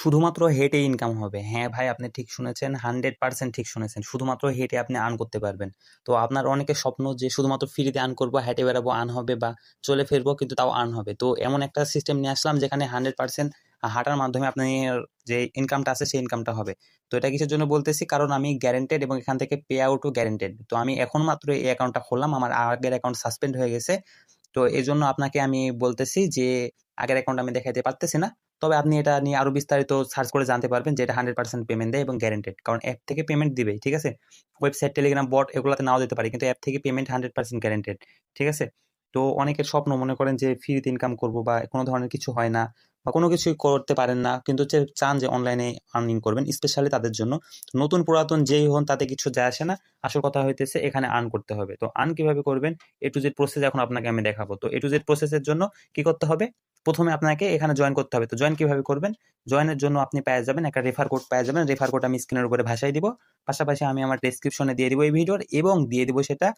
শুধুমাত্র হেঁটে ইনকাম হবে। হ্যাঁ ভাই, আপনি ঠিক শুনেছেন, 100% ঠিক শুনেছেন। শুধুমাত্র হেঁটে আপনি আর্ন করতে পারবেন। তো আপনার অনেকের স্বপ্ন যে শুধুমাত্র ফ্রিতে আর্ন করব, হেঁটে বেড়াবো, আর্ন হবে, বা চলে ফিরবো কিন্তু তাও আর্ন হবে। তো এমন একটা সিস্টেম নিয়ে আসলাম যেখানে 100% হাঁটার মাধ্যমে আপনার যে ইনকামটা আছে সেই ইনকামটা হবে। তো এটা কিসের জন্য বলতেছি, কারণ আমি গ্যারান্টেড এবং এখান থেকে পে আউটও গ্যারান্টেড। তো আমি এখন মাত্র এই অ্যাকাউন্টটা খুললাম, আমার আগের অ্যাকাউন্ট সাসপেন্ড হয়ে গেছে। তো এজন্য আপনাকে আমি বলতেছি যে আগের অ্যাকাউন্ট আমি দেখাইতে পারতেছি না। তবে আপনি এটা নিয়ে আরো বিস্তারিত সার্চ করে জানতে পারবেন যে এটা 100% পেমেন্ট দেয় এবং গ্যারান্টেড, কারণ অ্যাপ থেকে পেমেন্ট দিবেই, ঠিক আছে। ওয়েবসাইট, টেলিগ্রাম, বট এগুলোতে নাও দিতে পারে, কিন্তু অ্যাপ থেকে পেমেন্ট 100% গ্যারান্টেড, ঠিক আছে। তো অনেকের স্বপ্ন, মনে করেন যে ফ্রিতে ইনকাম করব বা কোনো ধরনের কিছু হয় না বা কোনো কিছুই করতে পারেন না, কিন্তু চান যে অনলাইনে আর্নিং করবেন, স্পেশালি তাদের জন্য। নতুন পুরাতন যেই হন তাতে কিছু যায় আসে না। আসল কথা হইতেছে এখানে আর্ন করতে হবে। তো আর্ন কিভাবে করবেন, এ টু জেড প্রসেস এখন আপনাকে আমি দেখাবো। তো এ টু জেড প্রসেসের জন্য কি করতে হবে, প্রথমে আপনাকে এখানে জয়েন করতে হবে। তো জয়েন কিভাবে করবেন, জয়েনের জন্য আপনি পেয়ে যাবেন একটা রেফার কোড পেয়ে যাবেন। রেফার কোড আমি স্ক্রিনের উপরে ভাষায় দিব, পাশাপাশি আমি আমার ডেসক্রিপশনে দিয়ে দিব এই ভিডিওর, এবং দিয়ে দিব সেটা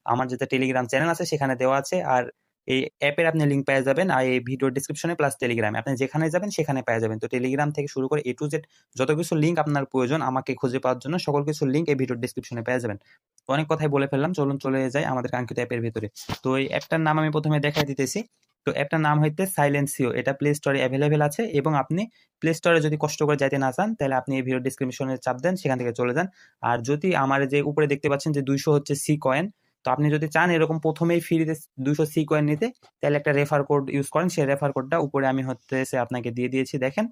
আমার যেটা টেলিগ্রাম চ্যানেল আছে সেখানে দেওয়া আছে। আর এই অ্যাপের আপনি লিঙ্ক পেয়ে যাবেন, আর এই ভিডিও ডিসক্রিপশনে প্লাস টেলিগ্রামে, আপনি যেখানে যাবেন সেখানে পেয়ে যাবেন। তো টেলিগ্রাম থেকে শুরু করে এ টু জেড যত কিছু লিঙ্ক আপনার প্রয়োজন আমাকে খুঁজে পাওয়ার জন্য, সকল কিছু লিঙ্ক এই ভিডিও ডিসক্রিপশনে পেয়ে যাবেন। তো অনেক কথাই বলে ফেললাম, চলুন চলে যাই আমাদের কাঙ্ক্ষিত অ্যাপের ভিতরে। তো এই অ্যাপটার নাম আমি প্রথমে দেখাই দিতেছি। তো অ্যাপটার নাম হইতে সাইলেন্সিও, এটা প্লে স্টোরে অ্যাভেলেবেল আছে, এবং আপনি প্লে স্টোরে যদি কষ্ট করে যাইতে না চান তাহলে আপনি এই ভিডিও ডিসক্রিপশনে চাপ দেন, সেখান থেকে চলে যান। আর যদি আমার যে উপরে দেখতে পাচ্ছেন যে 200 হচ্ছে সি কয়েন, তো আপনি যদি চান এরকম প্রথমেই ফ্রিতে 200 সি কয়েন নিতে, তাহলে একটা রেফার কোড ইউজ করেন। সেই রেফার কোডটা উপরে আমি হচ্ছে আপনাকে দিয়ে দিয়েছি, দেখেন,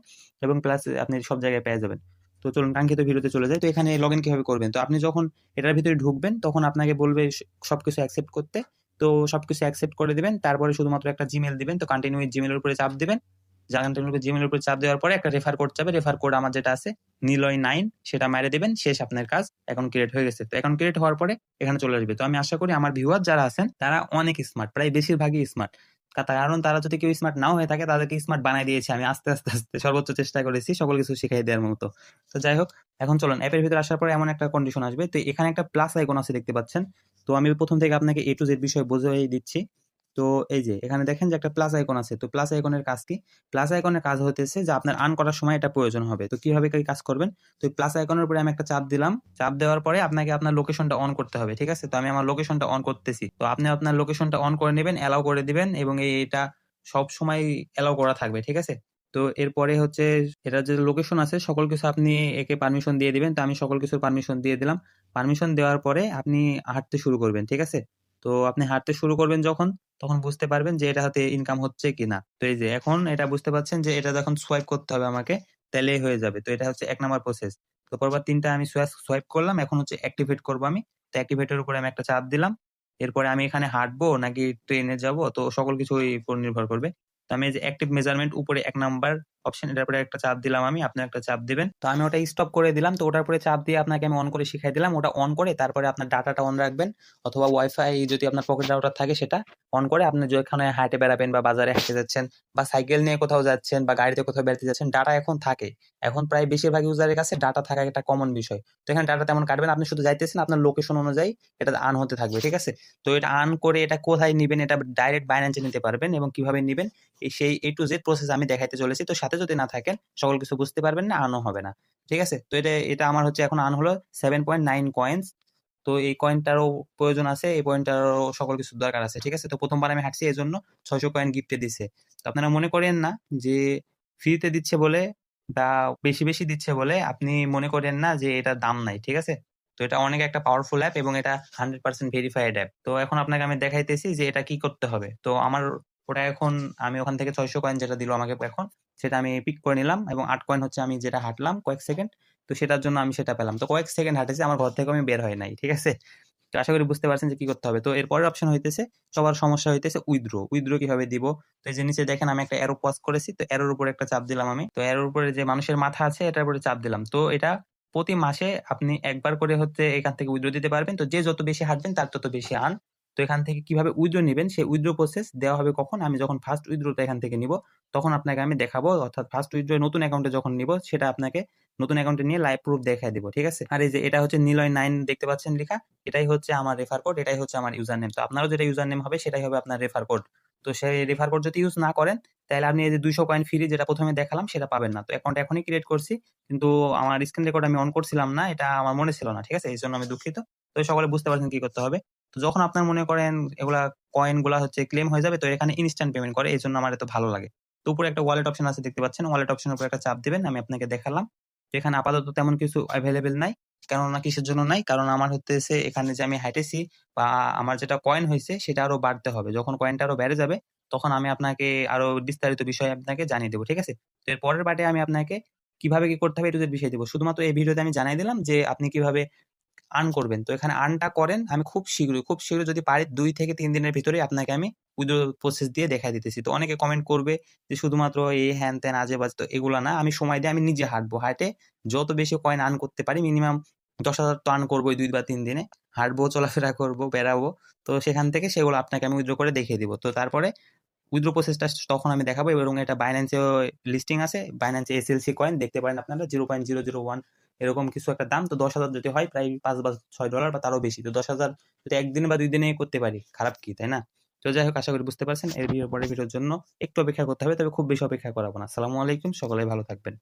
এবং প্লাস আপনি সব জায়গায় পেয়ে যাবেন। তো চলুন কাঙ্ক্ষিত ভিডিওতে চলে যাই। তো এখানে লগ ইন কিভাবে করবেন, তো আপনি যখন এটার ভিতরে ঢুকবেন তখন আপনাকে বলবে সবকিছু অ্যাকসেপ্ট করতে। তো সবকিছু অ্যাকসেপ্ট করে দিবেন, তারপরে শুধুমাত্র একটা জিমেল দিবেন। তো কন্টিনিউ উইথ জিমেলের উপরে চাপ দিবেন। জিমেলের উপরে চাপ দেওয়ার পরে একটা রেফার কোড চাবে, রেফার কোড আমার যেটা আছে নিলয় 9, সেটা মেরে দিবেন। শেষ, আপনার কাজ অ্যাকাউন্ট ক্রিয়েট হয়ে গেছে। তো অ্যাকাউন্ট ক্রিয়েট হওয়ার পরে এখানে চলে আসবে। তো আমি আশা করি আমার ভিউয়ার যারা আছেন তারা অনেক স্মার্ট, প্রায় বেশিরভাগই স্মার্ট। কারণ তারা যদি কেউ স্মার্ট নাও হয়ে থাকে তাদেরকে স্মার্ট বানাই দিয়েছি আমি, আস্তে আস্তে আস্তে সর্বোচ্চ চেষ্টা করেছি সকল কিছু শিখাই দেওয়ার মতো। তো যাই হোক, এখন চলুন অ্যাপের ভিতরে আসার পরে এমন একটা কন্ডিশন আসবে। তো এখানে একটা প্লাস আইকন আছে, দেখতে পাচ্ছেন। তো আমি প্রথম থেকে আপনাকে এ টু জেড বিষয় বুঝিয়ে দিচ্ছি। তো এই যে এখানে দেখেন যে একটা প্লাস আইকন আছে। তো প্লাস আইকনের কাজ কি, প্লাস আইকনের কাজ হতেছে যে আপনার আর্ন করার সময় এটা প্রয়োজন হবে। তো কিভাবে কি কাজ করবেন, তো প্লাস আইকনের উপরে আমি একটা চাপ দিলাম। চাপ দেওয়ার পরে আপনাকে আপনার লোকেশনটা অন করতে হবে, ঠিক আছে। তো আমি আমার লোকেশনটা অন করতেছি। তো আপনি আপনার লোকেশনটা অন করে নেবেন, অ্যালাউ করে দিবেন, এবং এটা সব সময় অ্যালাউ করা থাকবে, ঠিক আছে। তো এরপরে হচ্ছে এটা যে লোকেশন আছে সকল কিছু আপনি একে পারমিশন দিয়ে দিবেন। তো আমি সকল কিছুর পারমিশন দিয়ে দিলাম। পারমিশন দেওয়ার পরে আপনি হাঁটতে শুরু করবেন, ঠিক আছে। তো আপনি হাঁটতে শুরু করবেন যখন, তখন বুঝতে পারবেন যে এটা হাতে ইনকাম হচ্ছে কিনা। তো এই যে এখন এটা বুঝতে পারছেন যে এটা যখন সোয়াইপ করতে হবে আমাকে, তাহলেই হয়ে যাবে। তো এটা হচ্ছে 1 নাম্বার প্রসেস। তো পরবার 3টা আমি সোয়াইপ করলাম, এখন হচ্ছে অ্যাক্টিভেট করবো আমি। তো অ্যাক্টিভেটের উপরে আমি একটা চাপ দিলাম। এরপরে আমি এখানে হাঁটবো নাকি ট্রেনে যাব, তো সকল কিছুই উপর নির্ভর করবে। তো আমি এই যে অ্যাক্টিভ মেজারমেন্ট উপরে 1 নাম্বার অপশন, এটার উপরে একটা চাপ দিলাম আমি, আপনি একটা চাপ দিবেন। তো আমি ওটা স্টপ করে দিলাম। তো ওটার উপরে চাপ দিয়ে আপনাকে আমি অন করে শিখাই দিলাম। ওটা অন করে তারপরে আপনার ডাটাটা অন রাখবেন, অথবা ওয়াইফাই যদি আপনার পকেট রাউটার থাকে সেটা অন করে আপনি যেখানে হাঁটে বেড়াবেন বা বাজারে হাঁটতে যাচ্ছেন বা সাইকেল নিয়ে কোথাও যাচ্ছেন বা গাড়িতে কোথাও বেড়াতে যাচ্ছেন, ডাটা এখন থাকে। এখন প্রায় বেশিরভাগ ইউজারের কাছে ডাটা থাকা একটা কমন বিষয়। তো এখানে ডাটা তেমন কাটবেন না, আপনি শুধু যাইতেছেন আপনার লোকেশন অনুযায়ী এটা আর্ন হতে থাকবে, ঠিক আছে। তো এটা আর্ন করে এটা কোথায় নিবেন, এটা ডাইরেক্ট বাইন্যান্সে নিতে পারবেন, এবং কিভাবে নিবেন সেই এ টু জেড প্রসেস আমি দেখাইতে চলেছি। তো সাথে যদি না থাকেন সকল কিছু বুঝতে পারবেন না, আর্নও হবে না, ঠিক আছে। তো এটা এটা আমার হচ্ছে এখন আর্ন হলো 7.9 কয়েন্স। তো এই কয়েনটারও প্রয়োজন আছে, এই পয়েন্টটারও সকল কিছু দরকার আছে, ঠিক আছে। তো প্রথমবার আমি হাঁটছি এই জন্য 600 কয়েন গিফটে দিছে। তো আপনারা মনে করেন না যে ফ্রিতে দিচ্ছে বলে বা বেশি বেশি দিচ্ছে বলে আপনি মনে করেন না যে এটার দাম নাই, ঠিক আছে। তো এটা অনেক একটা পাওয়ারফুল অ্যাপ, এবং এটা 100% ভেরিফাইড অ্যাপ। তো এখন আপনাকে আমি দেখাইতেছি যে এটা কি করতে হবে। তো আমার ওটা এখন আমি ওখান থেকে 600 কয়েন যেটা দিল আমাকে এখন, সেটা আমি পিক করে নিলাম, এবং 8 কয়েন হচ্ছে আমি যেটা হাঁটলাম কয়েক সেকেন্ড, তো সেটার জন্য আমি সেটা পেলাম। তো কয়েক সেকেন্ড হাঁটেছি, আমার ঘর থেকে আমি বের হয় নাই, ঠিক আছে। তো আশা করি বুঝতে পারছেন যে কি করতে হবে। তো এর পরের অপশন হইতেছে, সবার সমস্যা হইতেছে উইথড্র। উইথড্র কিভাবে দিব, তো এই যে নিচে দেখেন আমি একটা অ্যারো পজ করেছি, তো অ্যারোর উপরে একটা চাপ দিলাম আমি। তো অ্যারোর উপরে যে মানুষের মাথা আছে এটার উপরে চাপ দিলাম। তো এটা প্রতি মাসে আপনি একবার করে হচ্ছে এখান থেকে উইথড্র দিতে পারবেন। তো যে যত বেশি হাঁটবেন তার তত বেশি আর্ন। তো এখান থেকে কিভাবে উইথড্র নিবেন, সেই উইথড্র প্রসেস দেওয়া হবে কখন, আমি যখন ফার্স্ট উইথড্রটা এখান থেকে নিব তখন আপনাকে আমি দেখাবো। অর্থাৎ ফার্স্ট উইথড্র নতুন অ্যাকাউন্টে যখন নিব সেটা আপনাকে নতুন অ্যাকাউন্টে নিয়ে লাইভ প্রুফ দেখাই দিব, ঠিক আছে। আর এই যে এটা হচ্ছে নিলয় 9 দেখতে পাচ্ছেন লেখা, এটাই হচ্ছে আমার রেফার কোড, এটাই হচ্ছে আমার ইউজার নেম। তো আপনারও যেটা ইউজার নেম হবে সেটাই হবে আপনার রেফার কোড। তো সেই রেফার কোড যদি ইউজ না করেন তাহলে আপনি এই যে 200 কয়েন ফ্রি যেটা প্রথমে দেখালাম সেটা পাবেন না। তো অ্যাকাউন্ট এখনই ক্রিয়েট করছি, কিন্তু আমার স্ক্রিন রেকর্ড আমি অন করছিলাম না, এটা আমার মনে ছিল না। ঠিক আছে? এজন্য আমি দুঃখিত। তো সকলে বুঝতে পারছেন কি করতে হবে। তো যখন আপনার মনে করেন এগুলা কয়েন গুলা হচ্ছে ক্লেম হয়ে যাবে, তো এখানে ইনস্ট্যান্ট পেমেন্ট করে, এজন্য আমার এত ভালো লাগে। তো উপরে একটা ওয়ালেট অপশন আছে দেখতে পাচ্ছেন, ওয়ালেট অপশনের উপর একটা চাপ দিবেন, আমি আপনাকে দেখালাম। তো এখানে আপাতত তেমন কিছু এভেইলেবল নাই। কেননা কিসের জন্য নাই? কারণ আমার হইতেছে এখানে যে আমি হাঁইটেছি বা আমার যেটা কয়েন হইছে সেটা আরো বাড়তে হবে। যখন কয়েনটা আরো বেড়ে যাবে তখন আমি আপনাকে আরো বিস্তারিত বিষয়ে আপনাকে জানিয়ে দেব। ঠিক আছে? তো এর পরের পার্টে আমি আপনাকে কিভাবে কি করতে হবে A to Z বিষয় দিব। শুধুমাত্র এই ভিডিওতে আমি জানাই দিলাম যে আপনি কিভাবে আর্ন করবেন। তো এখানে আর্নটা করেন আমি খুব শীঘ্রই যদি পারি ২ থেকে ৩ দিনের ভিতরেই আপনাকে আমি উইথড্র প্রসেস দিয়ে দেখায় দিতেছি। তো অনেকে কমেন্ট করবে যে শুধুমাত্র এই হ্যান-ত্যান আজে-বাজে, তো এগুলা না। আমি সময় দিয়ে আমি নিজে হাঁটবো। হাঁটে যত বেশি কয়েন আর্ন করতে পারি, মিনিমাম ১০,০০০ তো আর্ন করবোই ২ বা ৩ দিনে। হাঁটবো, চলাফেরা করবো, বেড়াবো। তো সেখান থেকে সেগুলো আপনাকে আমি উইথড্র করে দেখিয়ে দিব। তো তারপরে উইথড্র প্রসেসটা তখন আমি দেখাবো, এবং এটা Binance এও লিস্টিং আছে। Binance SLC কয়েন দেখতে পারেন আপনারা, 0.001 এরকম কিছু একটা দাম। তো 10,০০০ যদি হয় প্রায় ৫ বা $৬ বা তারও বেশি। তো 10,০০০ যদি ১ দিনে বা ২ দিনে করতে পারি, খারাপ কি, তাই না? তো যাই হোক, আশা করি বুঝতে পারছেন। এর পরের ভিডিওর জন্য একটু অপেক্ষা করতে হবে, তবে খুব বেশি অপেক্ষা করাবো না। আসসালামু আলাইকুম, সকলে ভালো থাকবেন।